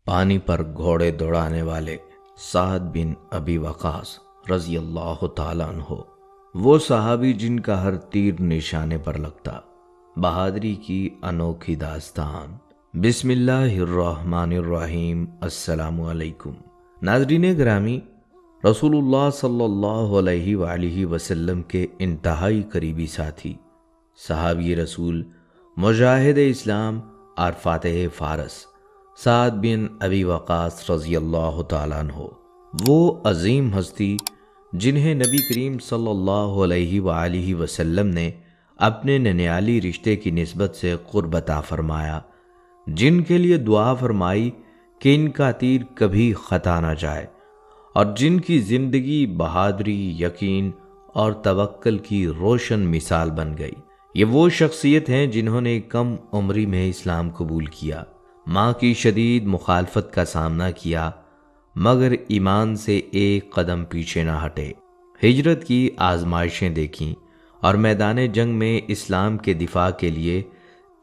پانی پر گھوڑے دوڑانے والے سعد بن ابی وقاص رضی اللہ تعالیٰ عنہ، وہ صحابی جن کا ہر تیر نشانے پر لگتا۔ بہادری کی انوکھی داستان۔ بسم اللہ الرحمن الرحیم۔ السلام علیکم ناظرین گرامی، رسول اللہ صلی اللہ علیہ وآلہ وسلم کے انتہائی قریبی ساتھی، صحابی رسول، مجاہد اسلام اور فاتح فارس سعد بن ابی وقاص رضی اللہ تعالیٰ عنہ، وہ عظیم ہستی جنہیں نبی کریم صلی اللہ علیہ وآلہ وسلم نے اپنے ننیالی رشتے کی نسبت سے قرب عطا فرمایا، جن کے لیے دعا فرمائی کہ ان کا تیر کبھی خطا نہ جائے، اور جن کی زندگی بہادری، یقین اور توکل کی روشن مثال بن گئی۔ یہ وہ شخصیت ہیں جنہوں نے کم عمری میں اسلام قبول کیا، ماں کی شدید مخالفت کا سامنا کیا، مگر ایمان سے ایک قدم پیچھے نہ ہٹے، ہجرت کی آزمائشیں دیکھیں اور میدان جنگ میں اسلام کے دفاع کے لیے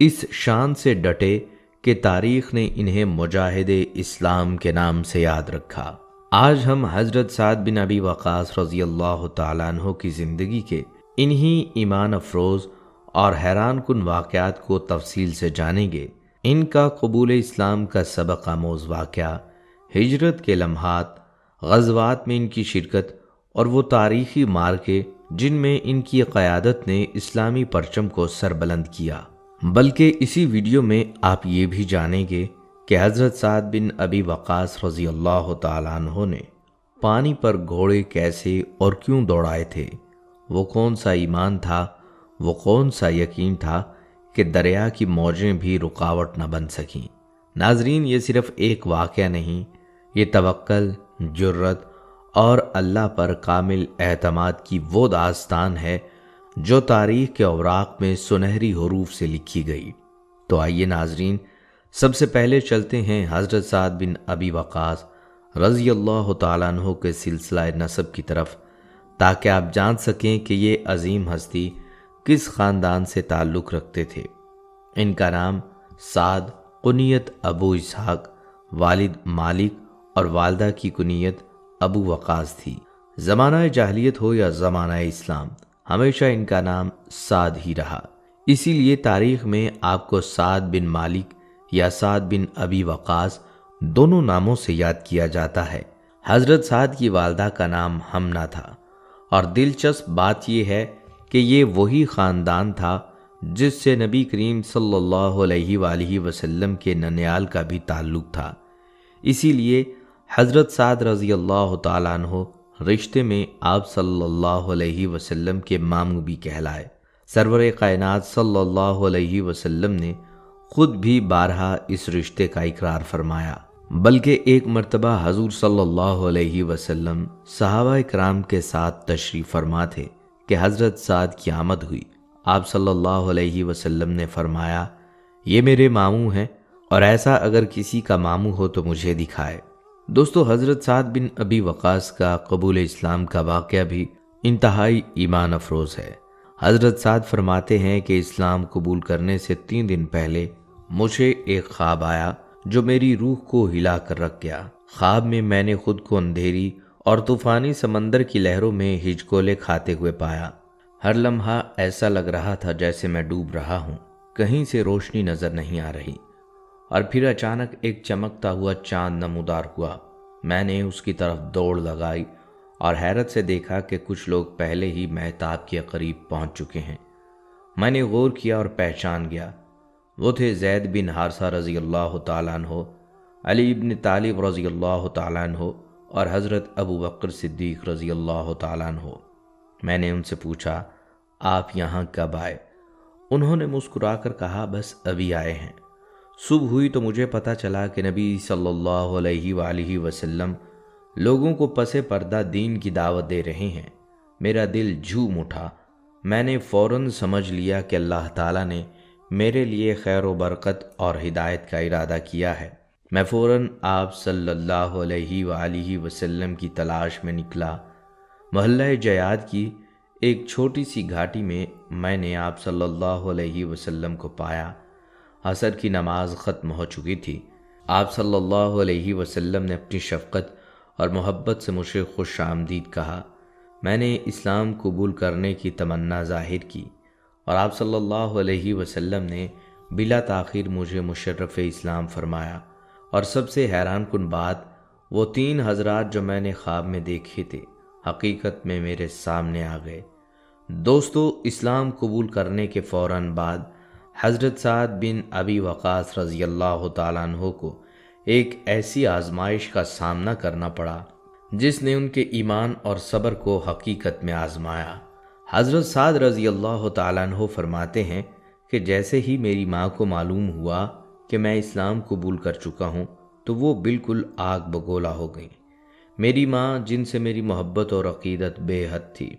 اس شان سے ڈٹے کہ تاریخ نے انہیں مجاہد اسلام کے نام سے یاد رکھا۔ آج ہم حضرت سعد بن ابی وقاص رضی اللہ تعالیٰ عنہ کی زندگی کے انہی ایمان افروز اور حیران کن واقعات کو تفصیل سے جانیں گے۔ ان کا قبول اسلام کا سبق آموز واقعہ، ہجرت کے لمحات، غزوات میں ان کی شرکت اور وہ تاریخی معرکے جن میں ان کی قیادت نے اسلامی پرچم کو سربلند کیا۔ بلکہ اسی ویڈیو میں آپ یہ بھی جانیں گے کہ حضرت سعد بن ابی وقاص رضی اللہ تعالیٰ عنہ نے پانی پر گھوڑے کیسے اور کیوں دوڑائے تھے، وہ کون سا ایمان تھا، وہ کون سا یقین تھا کہ دریا کی موجیں بھی رکاوٹ نہ بن سکیں۔ ناظرین، یہ صرف ایک واقعہ نہیں، یہ توکل، جرت اور اللہ پر کامل اعتماد کی وہ داستان ہے جو تاریخ کے اوراق میں سنہری حروف سے لکھی گئی۔ تو آئیے ناظرین، سب سے پہلے چلتے ہیں حضرت سعد بن ابی وقاص رضی اللہ تعالیٰ عنہ کے سلسلہ نسب کی طرف، تاکہ آپ جان سکیں کہ یہ عظیم ہستی کس خاندان سے تعلق رکھتے تھے۔ ان کا نام سعد، کنیت ابو اسحاق، والد مالک اور والدہ کی کنیت ابو وقاص تھی۔ زمانہ جاہلیت ہو یا زمانہ اسلام، ہمیشہ ان کا نام سعد ہی رہا، اسی لیے تاریخ میں آپ کو سعد بن مالک یا سعد بن ابی وقاص دونوں ناموں سے یاد کیا جاتا ہے۔ حضرت سعد کی والدہ کا نام ہمنا تھا، اور دلچسپ بات یہ ہے کہ یہ وہی خاندان تھا جس سے نبی کریم صلی اللہ علیہ وآلہ وسلم کے ننیال کا بھی تعلق تھا، اسی لیے حضرت سعد رضی اللہ تعالیٰ عنہ رشتے میں آپ صلی اللہ علیہ وسلم کے ماموں بھی کہلائے۔ سرور کائنات صلی اللہ علیہ وسلم نے خود بھی بارہا اس رشتے کا اقرار فرمایا، بلکہ ایک مرتبہ حضور صلی اللہ علیہ وسلم صحابہ کرام کے ساتھ تشریف فرما تھے کہ حضرت سعد کی آمد ہوئی۔ آپ صلی اللہ علیہ وسلم نے فرمایا، یہ میرے ماموں ہیں، اور ایسا اگر کسی کا ماموں ہو تو مجھے دکھائے۔ دوستو، حضرت سعد بن ابی وقاص کا قبول اسلام کا واقعہ بھی انتہائی ایمان افروز ہے۔ حضرت سعد فرماتے ہیں کہ اسلام قبول کرنے سے 3 دن پہلے مجھے ایک خواب آیا جو میری روح کو ہلا کر رکھ گیا۔ خواب میں میں نے خود کو اندھیری اور طوفانی سمندر کی لہروں میں ہچکولے کھاتے ہوئے پایا۔ ہر لمحہ ایسا لگ رہا تھا جیسے میں ڈوب رہا ہوں، کہیں سے روشنی نظر نہیں آ رہی، اور پھر اچانک ایک چمکتا ہوا چاند نمودار ہوا۔ میں نے اس کی طرف دوڑ لگائی اور حیرت سے دیکھا کہ کچھ لوگ پہلے ہی مہتاب کے قریب پہنچ چکے ہیں۔ میں نے غور کیا اور پہچان گیا، وہ تھے زید بن حارثہ رضی اللہ تعالیٰ عنہ، علی بن طالب رضی اللہ تعالیٰ عنہ اور حضرت ابو بکر صدیق رضی اللہ تعالیٰ عنہ۔ میں نے ان سے پوچھا، آپ یہاں کب آئے؟ انہوں نے مسکرا کر کہا، بس ابھی آئے ہیں۔ صبح ہوئی تو مجھے پتہ چلا کہ نبی صلی اللہ علیہ وآلہ وسلم لوگوں کو پس پردہ دین کی دعوت دے رہے ہیں۔ میرا دل جھوم اٹھا، میں نے فوراً سمجھ لیا کہ اللہ تعالیٰ نے میرے لیے خیر و برکت اور ہدایت کا ارادہ کیا ہے۔ میں فوراً آپ صلی اللہ علیہ وآلہ وسلم کی تلاش میں نکلا۔ محلہ جیاد کی ایک چھوٹی سی گھاٹی میں نے آپ صلی اللہ علیہ وسلم کو پایا۔ عصر کی نماز ختم ہو چکی تھی۔ آپ صلی اللہ علیہ وسلم نے اپنی شفقت اور محبت سے مجھے خوش آمدید کہا۔ میں نے اسلام قبول کرنے کی تمنا ظاہر کی اور آپ صلی اللہ علیہ وسلم نے بلا تاخیر مجھے مشرف اسلام فرمایا، اور سب سے حیران کن بات، وہ 3 حضرات جو میں نے خواب میں دیکھے تھے حقیقت میں میرے سامنے آ گئے۔ دوستو، اسلام قبول کرنے کے فوراً بعد حضرت سعد بن ابی وقاص رضی اللہ تعالیٰ عنہ کو ایک ایسی آزمائش کا سامنا کرنا پڑا جس نے ان کے ایمان اور صبر کو حقیقت میں آزمایا۔ حضرت سعد رضی اللہ تعالیٰ عنہ فرماتے ہیں کہ جیسے ہی میری ماں کو معلوم ہوا کہ میں اسلام قبول کر چکا ہوں تو وہ بالکل آگ بگولا ہو گئیں۔ میری ماں، جن سے میری محبت اور عقیدت بے حد تھی،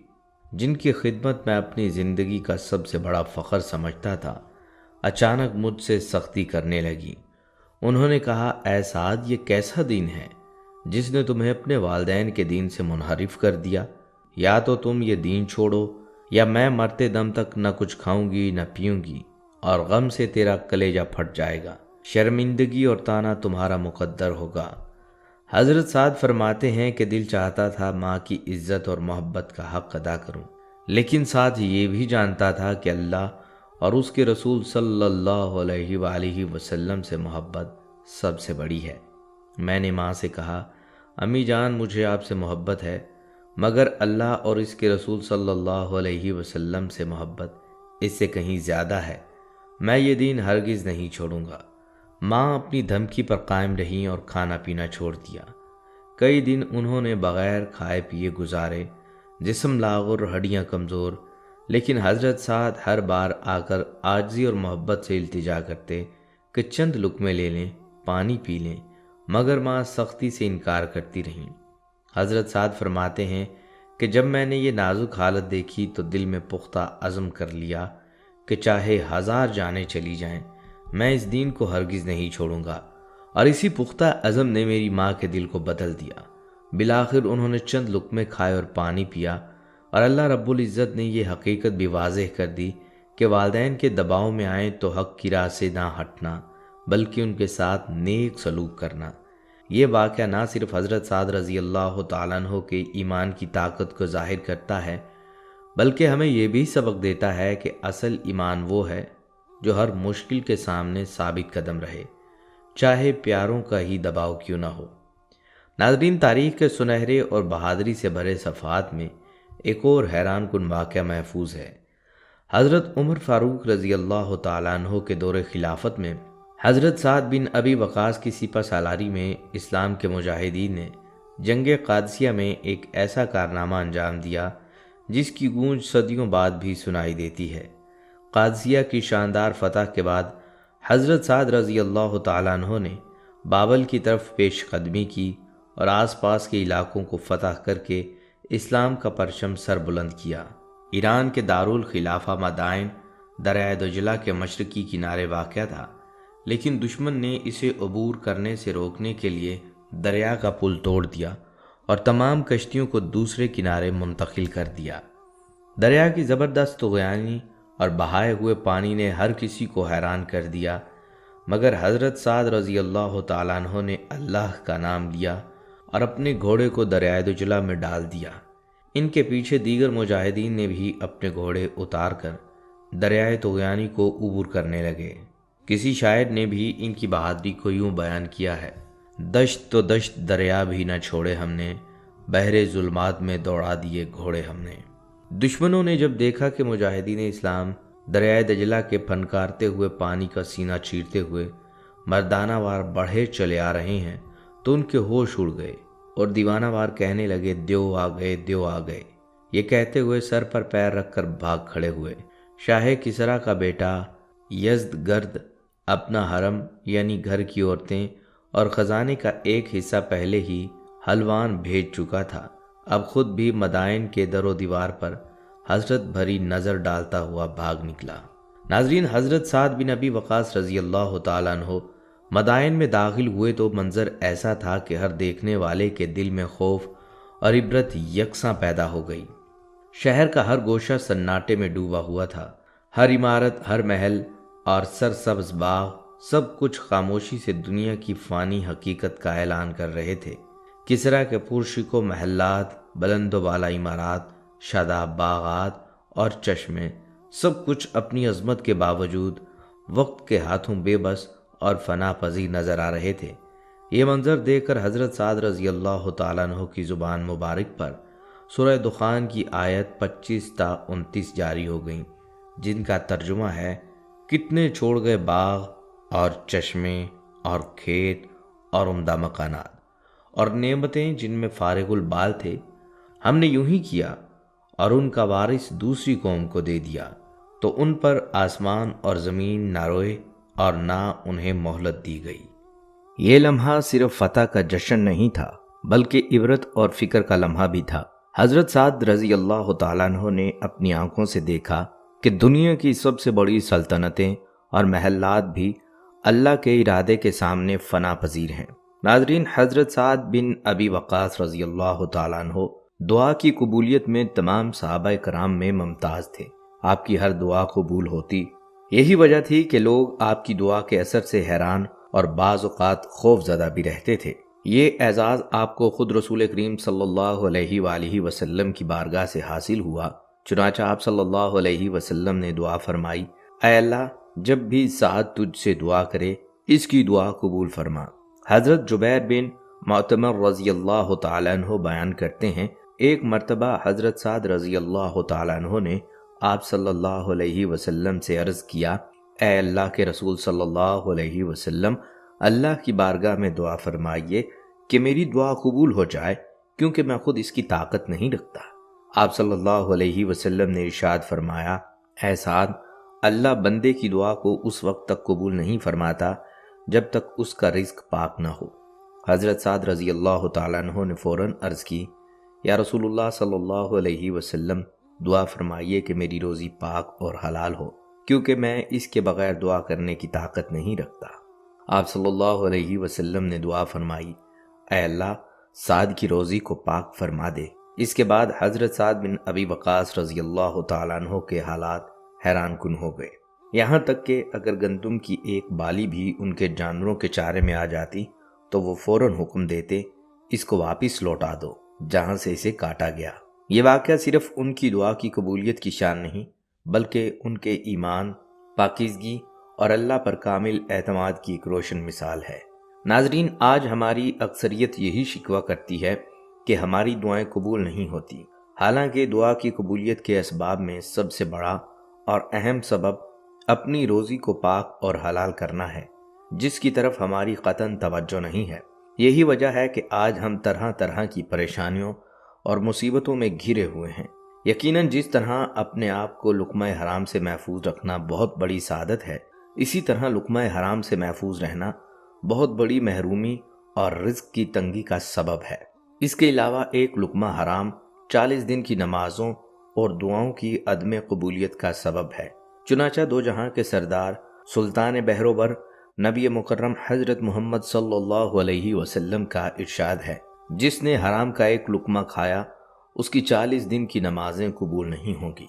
جن کی خدمت میں اپنی زندگی کا سب سے بڑا فخر سمجھتا تھا، اچانک مجھ سے سختی کرنے لگی۔ انہوں نے کہا، اے سعد، یہ کیسا دین ہے جس نے تمہیں اپنے والدین کے دین سے منحرف کر دیا؟ یا تو تم یہ دین چھوڑو یا میں مرتے دم تک نہ کچھ کھاؤں گی نہ پیوں گی، اور غم سے تیرا کلیجہ پھٹ جائے گا، شرمندگی اور طعنہ تمہارا مقدر ہوگا۔ حضرت سعد فرماتے ہیں کہ دل چاہتا تھا ماں کی عزت اور محبت کا حق ادا کروں، لیکن ساتھ یہ بھی جانتا تھا کہ اللہ اور اس کے رسول صلی اللہ علیہ وآلہ وسلم سے محبت سب سے بڑی ہے۔ میں نے ماں سے کہا، امی جان، مجھے آپ سے محبت ہے، مگر اللہ اور اس کے رسول صلی اللہ علیہ وسلم سے محبت اس سے کہیں زیادہ ہے، میں یہ دین ہرگز نہیں چھوڑوں گا۔ ماں اپنی دھمکی پر قائم رہیں اور کھانا پینا چھوڑ دیا۔ کئی دن انہوں نے بغیر کھائے پیے گزارے، جسم لاغر، ہڈیاں کمزور، لیکن حضرت سعد ہر بار آ کر عاجزی اور محبت سے التجا کرتے کہ چند لقمے لے لیں، پانی پی لیں، مگر ماں سختی سے انکار کرتی رہیں۔ حضرت سعد فرماتے ہیں کہ جب میں نے یہ نازک حالت دیکھی تو دل میں پختہ عزم کر لیا کہ چاہے 1000 جانیں چلی جائیں، میں اس دین کو ہرگز نہیں چھوڑوں گا، اور اسی پختہ عزم نے میری ماں کے دل کو بدل دیا۔ بالآخر انہوں نے چند لقمے کھائے اور پانی پیا، اور اللہ رب العزت نے یہ حقیقت بھی واضح کر دی کہ والدین کے دباؤ میں آئیں تو حق کی راہ سے نہ ہٹنا، بلکہ ان کے ساتھ نیک سلوک کرنا۔ یہ واقعہ نہ صرف حضرت سعد رضی اللہ تعالیٰ عنہ کے ایمان کی طاقت کو ظاہر کرتا ہے، بلکہ ہمیں یہ بھی سبق دیتا ہے کہ اصل ایمان وہ ہے جو ہر مشکل کے سامنے ثابت قدم رہے، چاہے پیاروں کا ہی دباؤ کیوں نہ ہو۔ ناظرین، تاریخ کے سنہرے اور بہادری سے بھرے صفحات میں ایک اور حیران کن واقعہ محفوظ ہے۔ حضرت عمر فاروق رضی اللہ تعالیٰ عنہ کے دور خلافت میں حضرت سعد بن ابی وقاص کی سپہ سالاری میں اسلام کے مجاہدین نے جنگ قادسیہ میں ایک ایسا کارنامہ انجام دیا جس کی گونج صدیوں بعد بھی سنائی دیتی ہے۔ قادسیہ کی شاندار فتح کے بعد حضرت سعد رضی اللہ تعالیٰ عنہ نے بابل کی طرف پیش قدمی کی اور آس پاس کے علاقوں کو فتح کر کے اسلام کا پرچم سر بلند کیا۔ ایران کے دارالخلافہ مدائن دریائے دجلہ کے مشرقی کنارے واقع تھا، لیکن دشمن نے اسے عبور کرنے سے روکنے کے لیے دریا کا پل توڑ دیا اور تمام کشتیوں کو دوسرے کنارے منتقل کر دیا۔ دریا کی زبردست طغیانی اور بہائے ہوئے پانی نے ہر کسی کو حیران کر دیا، مگر حضرت سعد رضی اللہ تعالیٰ عنہ نے اللہ کا نام لیا اور اپنے گھوڑے کو دریائے دجلہ میں ڈال دیا۔ ان کے پیچھے دیگر مجاہدین نے بھی اپنے گھوڑے اتار کر دریائے طغیانی کو عبور کرنے لگے۔ کسی شاعر نے بھی ان کی بہادری کو یوں بیان کیا ہے، دشت تو دشت دریا بھی نہ چھوڑے ہم نے، بحر ظلمات میں دوڑا دیے گھوڑے ہم نے۔ دشمنوں نے جب دیکھا کہ مجاہدین اسلام دریائے دجلہ کے پھنکارتے ہوئے پانی کا سینہ چیرتے ہوئے مردانہ وار بڑھے چلے آ رہے ہیں تو ان کے ہوش اڑ گئے اور دیوانہ وار کہنے لگے، دیو آ گئے، دیو آ گئے۔ یہ کہتے ہوئے سر پر پیر رکھ کر بھاگ کھڑے ہوئے۔ شاہ کسریٰ کا بیٹا یزدگرد اپنا حرم یعنی گھر کی عورتیں اور خزانے کا ایک حصہ پہلے ہی حلوان بھیج چکا تھا، اب خود بھی مدائن کے در و دیوار پر حسرت بھری نظر ڈالتا ہوا بھاگ نکلا۔ ناظرین، حضرت سعد بن ابی وقاص رضی اللہ تعالیٰ عنہ مدائن میں داخل ہوئے تو منظر ایسا تھا کہ ہر دیکھنے والے کے دل میں خوف اور عبرت یکساں پیدا ہو گئی۔ شہر کا ہر گوشہ سناٹے میں ڈوبا ہوا تھا، ہر عمارت، ہر محل اور سرسبز باغ سب کچھ خاموشی سے دنیا کی فانی حقیقت کا اعلان کر رہے تھے۔ کسریٰ کے پرشکو محلات، بلند و بالا عمارات، شاداب باغات اور چشمے، سب کچھ اپنی عظمت کے باوجود وقت کے ہاتھوں بے بس اور فنا پذیر نظر آ رہے تھے۔ یہ منظر دیکھ کر حضرت سعد رضی اللہ تعالیٰ عنہ کی زبان مبارک پر سورہ دخان کی آیت 25 تا 29 جاری ہو گئیں، جن کا ترجمہ ہے: کتنے چھوڑ گئے باغ اور چشمے اور کھیت اور عمدہ مکانات اور نعمتیں جن میں فارغ البال تھے، ہم نے یوں ہی کیا اور ان کا وارث دوسری قوم کو دے دیا، تو ان پر آسمان اور زمین نہ روئے اور نہ انہیں مہلت دی گئی۔ یہ لمحہ صرف فتح کا جشن نہیں تھا بلکہ عبرت اور فکر کا لمحہ بھی تھا۔ حضرت سعد رضی اللہ تعالیٰ عنہ نے اپنی آنکھوں سے دیکھا کہ دنیا کی سب سے بڑی سلطنتیں اور محلات بھی اللہ کے ارادے کے سامنے فنا پذیر ہیں۔ ناظرین، حضرت سعد بن ابی وقاص رضی اللہ تعالیٰ عنہ دعا کی قبولیت میں تمام صحابہ کرام میں ممتاز تھے۔ آپ کی ہر دعا قبول ہوتی، یہی وجہ تھی کہ لوگ آپ کی دعا کے اثر سے حیران اور بعض اوقات خوف زدہ بھی رہتے تھے۔ یہ اعزاز آپ کو خود رسول کریم صلی اللہ علیہ وآلہ وسلم کی بارگاہ سے حاصل ہوا۔ چنانچہ آپ صلی اللہ علیہ وسلم نے دعا فرمائی: اے اللہ، جب بھی سعد تجھ سے دعا کرے اس کی دعا قبول فرما۔ حضرت جبیر بن معتمر رضی اللہ تعالیٰ عنہ بیان کرتے ہیں، ایک مرتبہ حضرت سعد رضی اللہ تعالیٰ عنہ نے آپ صلی اللہ علیہ وسلم سے عرض کیا: اے اللہ کے رسول صلی اللہ علیہ وسلم، اللہ کی بارگاہ میں دعا فرمائیے کہ میری دعا قبول ہو جائے، کیونکہ میں خود اس کی طاقت نہیں رکھتا۔ آپ صلی اللہ علیہ وسلم نے ارشاد فرمایا: اے سعد، اللہ بندے کی دعا کو اس وقت تک قبول نہیں فرماتا جب تک اس کا رزق پاک نہ ہو۔ حضرت سعد رضی اللہ تعالیٰ عنہ نے فوراً عرض کی: یا رسول اللہ صلی اللہ علیہ وسلم، دعا فرمائیے کہ میری روزی پاک اور حلال ہو، کیونکہ میں اس کے بغیر دعا کرنے کی طاقت نہیں رکھتا۔ آپ صلی اللہ علیہ وسلم نے دعا فرمائی: اے اللہ، سعد کی روزی کو پاک فرما دے۔ اس کے بعد حضرت سعد بن ابی وقاص رضی اللہ تعالیٰ عنہ کے حالات حیران کن ہو گئے، یہاں تک کہ اگر گندم کی ایک بالی بھی ان کے جانوروں کے چارے میں آ جاتی تو وہ فوراً حکم دیتے: اس کو واپس لوٹا دو جہاں سے اسے کاٹا گیا۔ یہ واقعہ صرف ان کی دعا کی قبولیت کی شان نہیں، بلکہ ان کے ایمان، پاکیزگی اور اللہ پر کامل اعتماد کی ایک روشن مثال ہے۔ ناظرین، آج ہماری اکثریت یہی شکوہ کرتی ہے کہ ہماری دعائیں قبول نہیں ہوتی، حالانکہ دعا کی قبولیت کے اسباب میں سب سے بڑا اور اہم سبب اپنی روزی کو پاک اور حلال کرنا ہے، جس کی طرف ہماری قطعاً توجہ نہیں ہے۔ یہی وجہ ہے کہ آج ہم طرح طرح کی پریشانیوں اور مصیبتوں میں گھرے ہوئے ہیں۔ یقیناً جس طرح اپنے آپ کو لقمہ حرام سے محفوظ رکھنا بہت بڑی سعادت ہے، اسی طرح لقمہ حرام سے محفوظ رہنا بہت بڑی محرومی اور رزق کی تنگی کا سبب ہے۔ اس کے علاوہ ایک لقمہ حرام 40 دن کی نمازوں اور دعاؤں کی عدم قبولیت کا سبب ہے۔ چنانچہ دو جہاں کے سردار سلطان بحروبر نبی مکرم حضرت محمد صلی اللہ علیہ وسلم کا ارشاد ہے: جس نے حرام کا ایک لقمہ کھایا اس کی 40 دن کی نمازیں قبول نہیں ہوں گی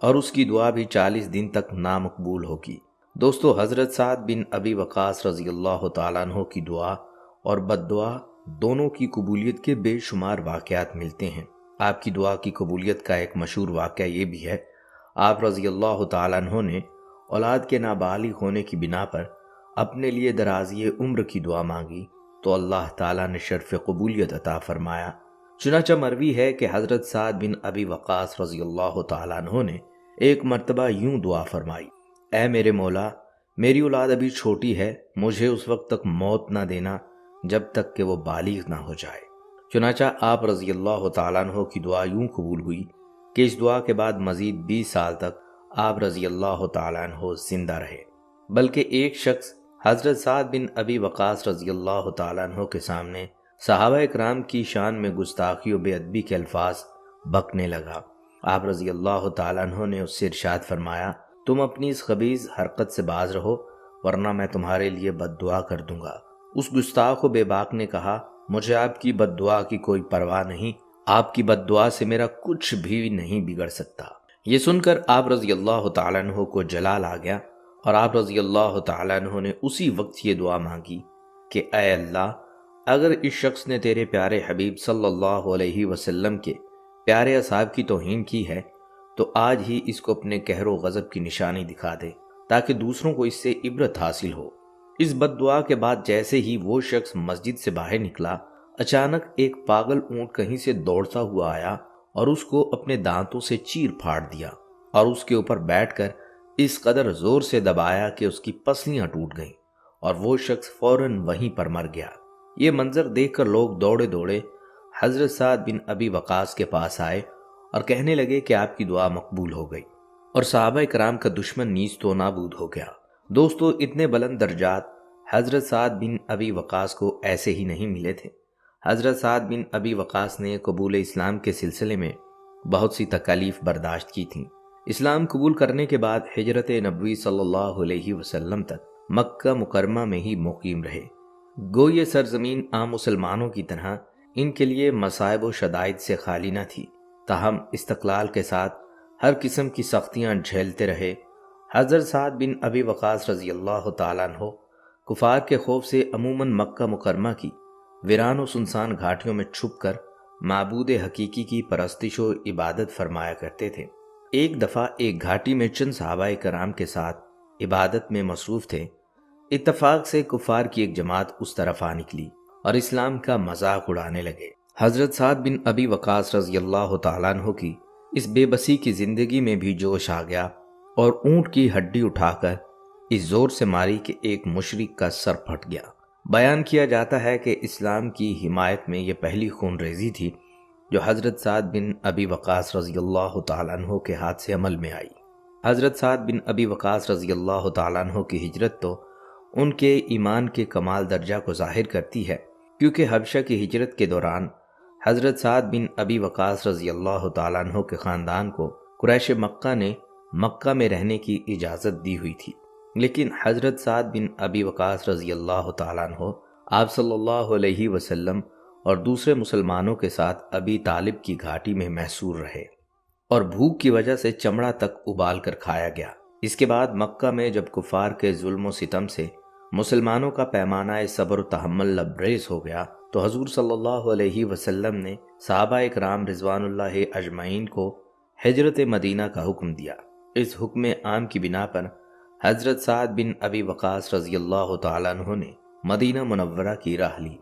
اور اس کی دعا بھی 40 دن تک نامقبول ہوگی۔ دوستو، حضرت سعد بن ابی وقاص رضی اللہ تعالیٰ عنہ کی دعا اور بد دعا دونوں کی قبولیت کے بے شمار واقعات ملتے ہیں۔ آپ کی دعا کی قبولیت کا ایک مشہور واقعہ یہ بھی ہے، آپ رضی اللہ تعالیٰ عنہ نے اولاد کے نابالغ ہونے کی بنا پر اپنے لیے درازی عمر کی دعا مانگی تو اللہ تعالیٰ نے شرف قبولیت عطا فرمایا۔ چنانچہ مروی ہے کہ حضرت سعد بن ابی وقاص رضی اللہ تعالیٰ عنہ نے ایک مرتبہ یوں دعا فرمائی: اے میرے مولا، میری اولاد ابھی چھوٹی ہے، مجھے اس وقت تک موت نہ دینا جب تک کہ وہ بالغ نہ ہو جائے۔ چنانچہ آپ رضی اللہ تعالیٰ عنہ کی دعا یوں قبول ہوئی کہ اس دعا کے بعد مزید 20 سال تک آپ رضی اللہ تعالیٰ عنہ زندہ رہے۔ بلکہ ایک شخص حضرت سعد بن ابی وقاص رضی اللہ تعالیٰ عنہ کے سامنے صحابہ اکرام کی شان میں گستاخی و بے ادبی کے الفاظ بکنے لگا۔ آپ رضی اللہ تعالیٰ عنہ نے اس سے ارشاد فرمایا: تم اپنی اس خبیث حرکت سے باز رہو، ورنہ میں تمہارے لیے بد دعا کر دوں گا۔ اس گستاخ و بے باک نے کہا: مجھے آپ کی بد دعا کی کوئی پرواہ نہیں، آپ کی بد دعا سے میرا کچھ بھی نہیں بگڑ سکتا۔ یہ سن کر آپ رضی اللہ تعالیٰ عنہ کو جلال آ گیا اور آپ رضی اللہ تعالیٰ عنہ نے اسی وقت یہ دعا مانگی کہ اے اللہ، اگر اس شخص نے تیرے پیارے حبیب صلی اللہ علیہ وسلم کے پیارے اصحاب کی توہین کی ہے تو آج ہی اس کو اپنے قہر و غضب کی نشانی دکھا دے تاکہ دوسروں کو اس سے عبرت حاصل ہو۔ اس بد دعا کے بعد جیسے ہی وہ شخص مسجد سے باہر نکلا، اچانک ایک پاگل اونٹ کہیں سے دوڑتا ہوا آیا اور اس کو اپنے دانتوں سے چیر پھاڑ دیا اور اس کے اوپر بیٹھ کر اس قدر زور سے دبایا کہ اس کی پسلیاں ٹوٹ گئیں اور وہ شخص فوراً وہیں پر مر گیا۔ یہ منظر دیکھ کر لوگ دوڑے دوڑے حضرت سعد بن ابی وقاص کے پاس آئے اور کہنے لگے کہ آپ کی دعا مقبول ہو گئی اور صحابہ کرام کا دشمن نیز تو نابود ہو گیا۔ دوستو، اتنے بلند درجات حضرت سعد بن ابی وقاص کو ایسے ہی نہیں ملے تھے۔ حضرت سعد بن ابی وقاص نے قبول اسلام کے سلسلے میں بہت سی تکالیف برداشت کی تھیں۔ اسلام قبول کرنے کے بعد ہجرت نبوی صلی اللہ علیہ وسلم تک مکہ مکرمہ میں ہی مقیم رہے۔ گو یہ سرزمین عام مسلمانوں کی طرح ان کے لیے مصائب و شدائد سے خالی نہ تھی، تاہم استقلال کے ساتھ ہر قسم کی سختیاں جھیلتے رہے۔ حضرت سعد بن ابی وقاص رضی اللہ تعالیٰ عنہ کفار کے خوف سے عموماً مکہ مکرمہ کی ویران و سنسان گھاٹیوں میں چھپ کر معبود حقیقی کی پرستش و عبادت فرمایا کرتے تھے۔ ایک دفعہ ایک گھاٹی میں چند صحابہ کرام کے ساتھ عبادت میں مصروف تھے۔ اتفاق سے کفار کی ایک جماعت اس طرف آ نکلی اور اسلام کا مذاق اڑانے لگے۔ حضرت سعد بن ابی وقاص رضی اللہ تعالیٰ عنہ کی اس بے بسی کی زندگی میں بھی جوش آ گیا اور اونٹ کی ہڈی اٹھا کر اس زور سے ماری کہ ایک مشرک کا سر پھٹ گیا۔ بیان کیا جاتا ہے کہ اسلام کی حمایت میں یہ پہلی خون ریزی تھی جو حضرت سعد بن ابی وقاص رضی اللہ تعالیٰ عنہ کے ہاتھ سے عمل میں آئی۔ حضرت سعد بن ابی وقاص رضی اللہ تعالیٰ عنہ کی ہجرت تو ان کے ایمان کے کمال درجہ کو ظاہر کرتی ہے، کیونکہ حبشہ کی ہجرت کے دوران حضرت سعد بن ابی وقاص رضی اللہ تعالیٰ عنہ کے خاندان کو قریش مکہ نے مکہ میں رہنے کی اجازت دی ہوئی تھی، لیکن حضرت سعد بن ابی وقاص رضی اللہ تعالیٰ عنہ آپ صلی اللہ علیہ وسلم اور دوسرے مسلمانوں کے ساتھ ابی طالب کی گھاٹی میں محصور رہے اور بھوک کی وجہ سے چمڑا تک ابال کر کھایا گیا۔ اس کے بعد مکہ میں جب کفار کے ظلم و ستم سے مسلمانوں کا پیمانہ صبر و تحمل لبریز ہو گیا تو حضور صلی اللہ علیہ وسلم نے صحابہ اکرام رضوان اللہ اجمعین کو ہجرت مدینہ کا حکم دیا۔ اس حکم عام کی بنا پر حضرت سعد بن ابی وقاص رضی اللہ تعالیٰ عنہ نے مدینہ منورہ کی راہ لی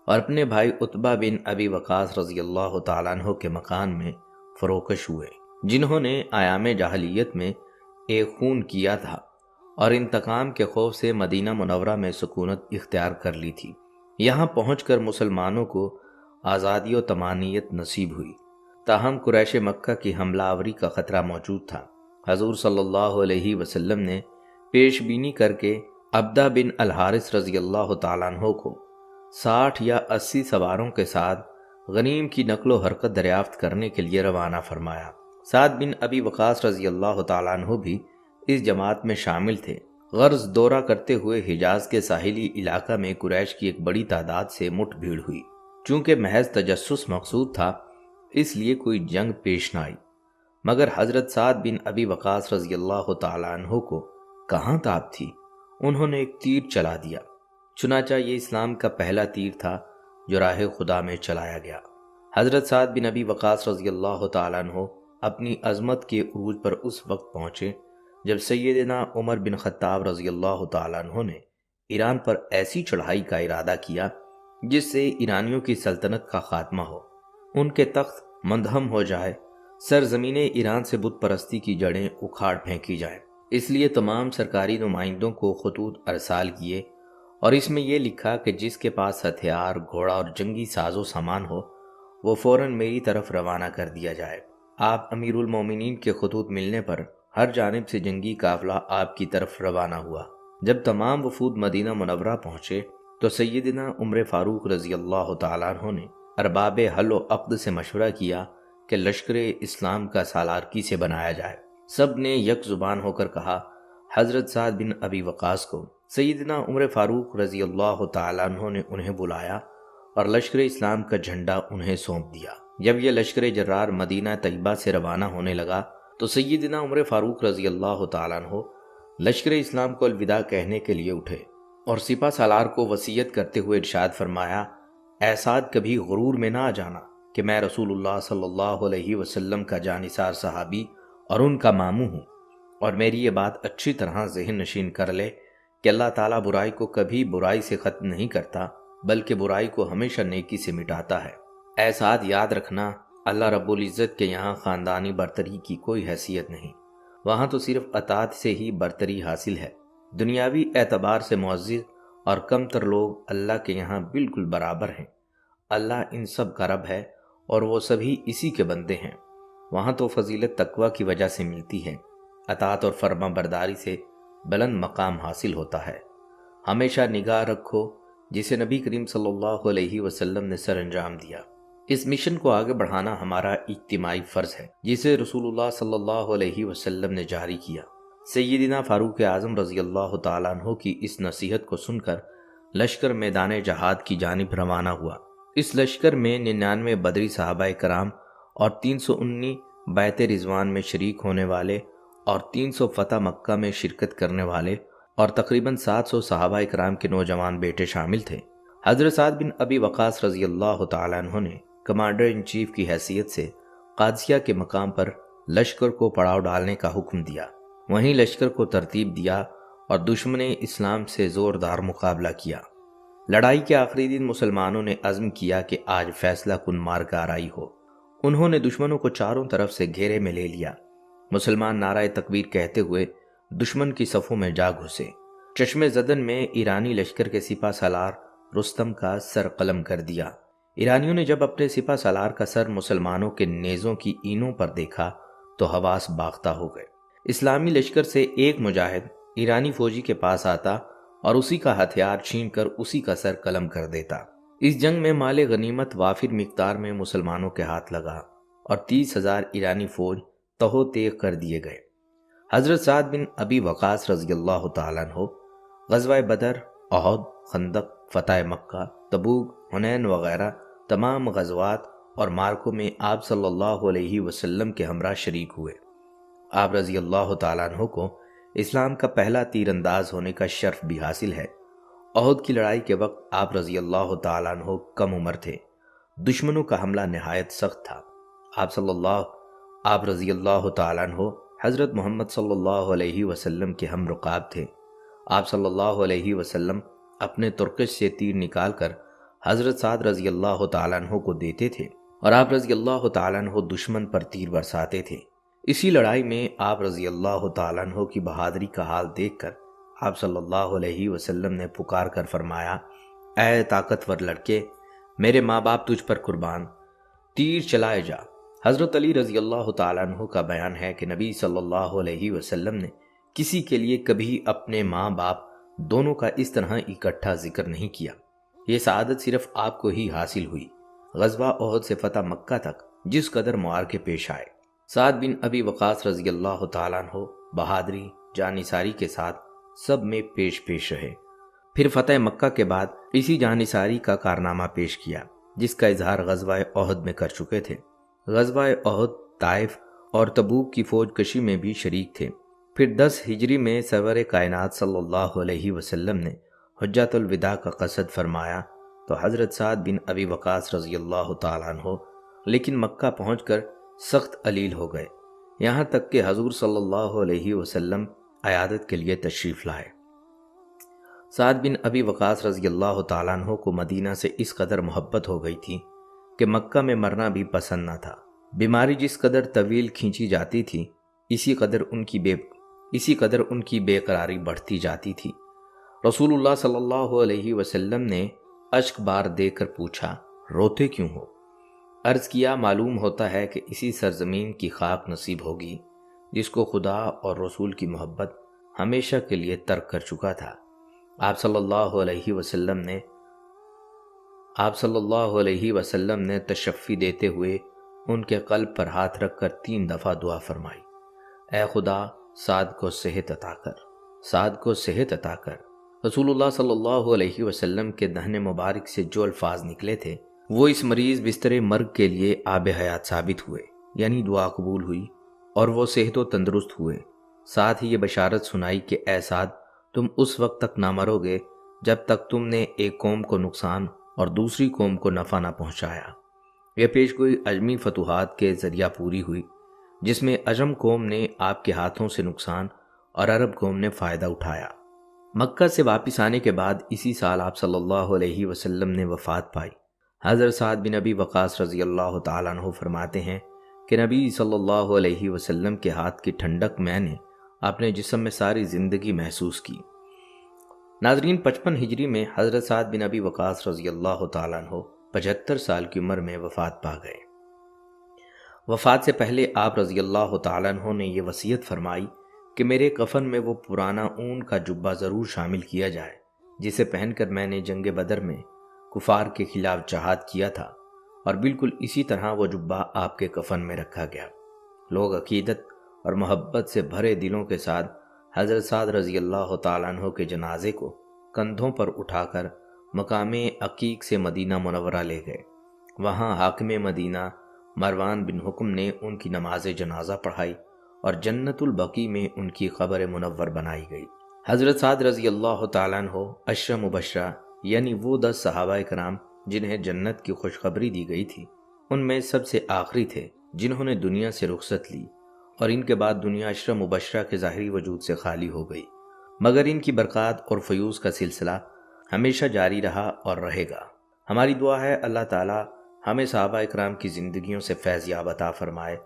اور اپنے بھائی عتبہ بن ابی وقاص رضی اللہ تعالیٰ عنہ کے مکان میں فروکش ہوئے، جنہوں نے ایام جاہلیت میں ایک خون کیا تھا اور انتقام کے خوف سے مدینہ منورہ میں سکونت اختیار کر لی تھی۔ یہاں پہنچ کر مسلمانوں کو آزادی و طمانینت نصیب ہوئی، تاہم قریش مکہ کی حملہ آوری کا خطرہ موجود تھا۔ حضور صلی اللہ علیہ وسلم نے پیش بینی کر کے عبدہ بن الحارث رضی اللہ تعالیٰ عنہ کو 60 یا 80 سواروں کے ساتھ غنیم کی نقل و حرکت دریافت کرنے کے لیے روانہ فرمایا۔ سعد بن ابی وقاص رضی اللہ تعالیٰ عنہ بھی اس جماعت میں شامل تھے۔ غرض دورہ کرتے ہوئے حجاز کے ساحلی علاقہ میں قریش کی ایک بڑی تعداد سے مٹ بھیڑ ہوئی۔ چونکہ محض تجسس مقصود تھا اس لیے کوئی جنگ پیش نہ آئی، مگر حضرت سعد بن ابی وقاص رضی اللہ تعالیٰ عنہ کو کہاں تاب تھی، انہوں نے ایک تیر چلا دیا۔ چنانچہ یہ اسلام کا پہلا تیر تھا جو راہ خدا میں چلایا گیا۔ حضرت سعد بن ابی وقاص رضی اللہ تعالیٰ عنہ اپنی عظمت کے عروج پر اس وقت پہنچے جب سیدنا عمر بن خطاب رضی اللہ تعالیٰ عنہ نے ایران پر ایسی چڑھائی کا ارادہ کیا جس سے ایرانیوں کی سلطنت کا خاتمہ ہو، ان کے تخت منہدم ہو جائے، سرزمین ایران سے بت پرستی کی جڑیں اکھاڑ پھینکی جائیں۔ اس لیے تمام سرکاری نمائندوں کو خطوط ارسال کیے اور اس میں یہ لکھا کہ جس کے پاس ہتھیار، گھوڑا اور جنگی ساز و سامان ہو وہ فوراً میری طرف روانہ کر دیا جائے۔ آپ امیر المومنین کے خطوط ملنے پر ہر جانب سے جنگی قافلہ آپ کی طرف روانہ ہوا۔ جب تمام وفود مدینہ منورہ پہنچے تو سیدنا عمر فاروق رضی اللہ تعالیٰ عنہ نے ارباب حل و عقد سے مشورہ کیا کہ لشکر اسلام کا سالار کسے بنایا جائے۔ سب نے یک زبان ہو کر کہا حضرت سعد بن ابی وقاص کو۔ سیدنا عمر فاروق رضی اللہ تعالیٰ عنہ نے انہیں بلایا اور لشکر اسلام کا جھنڈا انہیں سونپ دیا۔ جب یہ لشکر جرار مدینہ طیبہ سے روانہ ہونے لگا تو سیدنا عمر فاروق رضی اللہ تعالیٰ عنہ لشکر اسلام کو الوداع کہنے کے لیے اٹھے اور سپہ سالار کو وصیت کرتے ہوئے ارشاد فرمایا، اے سعد، کبھی غرور میں نہ آ جانا کہ میں رسول اللہ صلی اللہ علیہ وسلم کا جانثار صحابی اور ان کا ماموں ہوں، اور میری یہ بات اچھی طرح ذہن نشین کر لے کہ اللہ تعالیٰ برائی کو کبھی برائی سے ختم نہیں کرتا، بلکہ برائی کو ہمیشہ نیکی سے مٹاتا ہے۔ اے سعد، یاد رکھنا، اللہ رب العزت کے یہاں خاندانی برتری کی کوئی حیثیت نہیں، وہاں تو صرف اطاعت سے ہی برتری حاصل ہے۔ دنیاوی اعتبار سے معزز اور کم تر لوگ اللہ کے یہاں بالکل برابر ہیں۔ اللہ ان سب کا رب ہے اور وہ سبھی اسی کے بندے ہیں۔ وہاں تو فضیلت تقوی کی وجہ سے ملتی ہے، اطاعت اور فرما برداری سے بلند مقام حاصل ہوتا ہے۔ ہمیشہ نگاہ رکھو جسے نبی کریم صلی اللہ علیہ وسلم نے سر انجام دیا۔ اس مشن کو آگے بڑھانا ہمارا اجتماعی فرض ہے، جسے رسول اللہ صلی اللہ علیہ وسلم نے جاری کیا۔ سیدنا فاروق اعظم رضی اللہ تعالیٰ عنہ کی اس نصیحت کو سن کر لشکر میدان جہاد کی جانب روانہ ہوا۔ اس لشکر میں 99 بدری صحابہ کرام اور 319 بیعت رضوان میں شریک ہونے والے اور 300 فتح مکہ میں شرکت کرنے والے اور تقریباً 700 صحابہ کرام کے نوجوان بیٹے شامل تھے۔ حضرت سعد بن ابی وقاص رضی اللہ تعالیٰ عنہ نے کمانڈر ان چیف کی حیثیت سے قادسیہ کے مقام پر لشکر کو پڑاؤ ڈالنے کا حکم دیا، وہیں لشکر کو ترتیب دیا اور دشمن اسلام سے زوردار مقابلہ کیا۔ لڑائی کے آخری دن مسلمانوں نے عزم کیا کہ آج فیصلہ کن معرکہ آرائی ہو۔ انہوں نے دشمنوں کو چاروں طرف سے گھیرے میں لے لیا۔ مسلمان نعرہ تکبیر کہتے ہوئے دشمن کی صفوں میں جا گھسے۔ چشم زدن میں ایرانی لشکر کے سپہ سالار رستم کا سر قلم کر دیا۔ ایرانیوں نے جب اپنے سپہ سالار کا سر مسلمانوں کے نیزوں کی اینوں پر دیکھا تو حواس باختہ ہو گئے۔ اسلامی لشکر سے ایک مجاہد ایرانی فوجی کے پاس آتا اور اسی کا ہتھیار چھین کر اسی کا سر قلم کر دیتا۔ اس جنگ میں مال غنیمت وافر مقدار میں مسلمانوں کے ہاتھ لگا اور 30,000 ایرانی فوج تہو تیغ کر دیے گئے۔ حضرت سعد بن ابی وقاص رضی اللہ تعالیٰ عنہ غزوہ بدر، احد، خندق، فتح مکہ، تبوک، حنین وغیرہ تمام غزوات اور مارکوں میں آپ صلی اللہ علیہ وسلم کے ہمراہ شریک ہوئے۔ آپ رضی اللہ تعالیٰ عنہ کو اسلام کا پہلا تیر انداز ہونے کا شرف بھی حاصل ہے۔ احد کی لڑائی کے وقت آپ رضی اللہ تعالیٰ عنہ کم عمر تھے۔ دشمنوں کا حملہ نہایت سخت تھا۔ آپ رضی اللہ تعالیٰ عنہ حضرت محمد صلی اللہ علیہ وسلم کے ہم رکاب تھے۔ آپ صلی اللہ علیہ وسلم اپنے ترکش سے تیر نکال کر حضرت سعد رضی اللہ تعالیٰ عنہ کو دیتے تھے اور آپ رضی اللہ تعالیٰ عنہ دشمن پر تیر برساتے تھے۔ اسی لڑائی میں آپ رضی اللہ تعالیٰ عنہ کی بہادری کا حال دیکھ کر آپ صلی اللہ علیہ وسلم نے پکار کر فرمایا، اے طاقتور لڑکے، میرے ماں باپ تجھ پر قربان، تیر چلائے جا۔ حضرت علی رضی اللہ تعالیٰ عنہ کا بیان ہے کہ نبی صلی اللہ علیہ وسلم نے کسی کے لیے کبھی اپنے ماں باپ دونوں کا اس طرح اکٹھا ذکر نہیں کیا۔ یہ سعادت صرف آپ کو ہی حاصل ہوئی۔ غزوہ احد سے فتح مکہ تک جس قدر معرکے پیش آئے، سعد بن ابی وقاص رضی اللہ تعالیٰ عنہ بہادری، جانثاری کے ساتھ سب میں پیش رہے۔ پھر فتح مکہ کے بعد اسی جانثاری کا کارنامہ پیش کیا جس کا اظہار غزوہ احد میں کر چکے تھے۔ غزوہ احد، طائف اور تبوک کی فوج کشی میں بھی شریک تھے۔ پھر 10 ہجری میں سرور کائنات صلی اللہ علیہ وسلم نے حجۃ الوداع کا قصد فرمایا تو حضرت سعد بن ابی وقاص رضی اللہ تعالیٰ عنہ لیکن مکہ پہنچ کر سخت علیل ہو گئے، یہاں تک کہ حضور صلی اللہ علیہ وسلم عیادت کے لیے تشریف لائے۔ سعد بن ابی وقاص رضی اللہ تعالیٰ عنہ کو مدینہ سے اس قدر محبت ہو گئی تھی کہ مکہ میں مرنا بھی پسند نہ تھا۔ بیماری جس قدر طویل کھینچی جاتی تھی اسی قدر ان کی بے قراری بڑھتی جاتی تھی۔ رسول اللہ صلی اللہ علیہ وسلم نے اشک بار دے کر پوچھا، روتے کیوں ہو؟ عرض کیا، معلوم ہوتا ہے کہ اسی سرزمین کی خاک نصیب ہوگی جس کو خدا اور رسول کی محبت ہمیشہ کے لیے ترک کر چکا تھا۔ آپ صلی اللہ علیہ وسلم نے تشفی دیتے ہوئے ان کے قلب پر ہاتھ رکھ کر 3 دفعہ دعا فرمائی، اے خدا، سعد کو صحت عطا کر۔ رسول اللہ صلی اللہ علیہ وسلم کے دہن مبارک سے جو الفاظ نکلے تھے وہ اس مریض بستر مرگ کے لیے آب حیات ثابت ہوئے، یعنی دعا قبول ہوئی اور وہ صحت و تندرست ہوئے۔ ساتھ ہی یہ بشارت سنائی کہ اے سعد، تم اس وقت تک نہ مرو گے جب تک تم نے ایک قوم کو نقصان اور دوسری قوم کو نفع نہ پہنچایا۔ یہ پیشگوئی اجمی فتوحات کے ذریعہ پوری ہوئی، جس میں عجم قوم نے آپ کے ہاتھوں سے نقصان اور عرب قوم نے فائدہ اٹھایا۔ مکہ سے واپس آنے کے بعد اسی سال آپ صلی اللہ علیہ وسلم نے وفات پائی۔ حضرت سعد بن ابی وقاص رضی اللہ تعالیٰ عنہ فرماتے ہیں کہ نبی صلی اللہ علیہ وسلم کے ہاتھ کی ٹھنڈک میں نے اپنے جسم میں ساری زندگی محسوس کی۔ ناظرین، 55 ہجری میں حضرت سعد بن ابی وقاص رضی اللہ تعالیٰ عنہ 75 سال کی عمر میں وفات پا گئے۔ وفات سے پہلے آپ رضی اللہ تعالیٰ عنہ نے یہ وصیت فرمائی کہ میرے کفن میں وہ پرانا اون کا جبہ ضرور شامل کیا جائے جسے پہن کر میں نے جنگ بدر میں کفار کے خلاف جہاد کیا تھا، اور بالکل اسی طرح وہ جبہ آپ کے کفن میں رکھا گیا۔ لوگ عقیدت اور محبت سے بھرے دلوں کے ساتھ حضرت سعد رضی اللہ تعالیٰ عنہ کے جنازے کو کندھوں پر اٹھا کر مقام عقیق سے مدینہ منورہ لے گئے۔ وہاں حاکم مدینہ مروان بن حکم نے ان کی نماز جنازہ پڑھائی اور جنت البقیع میں ان کی قبر منور بنائی گئی۔ حضرت سعد رضی اللہ تعالیٰ عنہ عشرہ مبشرہ یعنی وہ 10 صحابہ کرام جنہیں جنت کی خوشخبری دی گئی تھی، ان میں سب سے آخری تھے جنہوں نے دنیا سے رخصت لی، اور ان کے بعد دنیا عشرہ مبشرہ کے ظاہری وجود سے خالی ہو گئی، مگر ان کی برکات اور فیوز کا سلسلہ ہمیشہ جاری رہا اور رہے گا۔ ہماری دعا ہے اللہ تعالی ہمیں صحابہ اکرام کی زندگیوں سے فیض یاب عطا فرمائے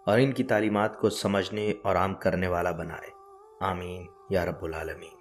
اور ان کی تعلیمات کو سمجھنے اور عام کرنے والا بنائے۔ آمین یا رب العالمین۔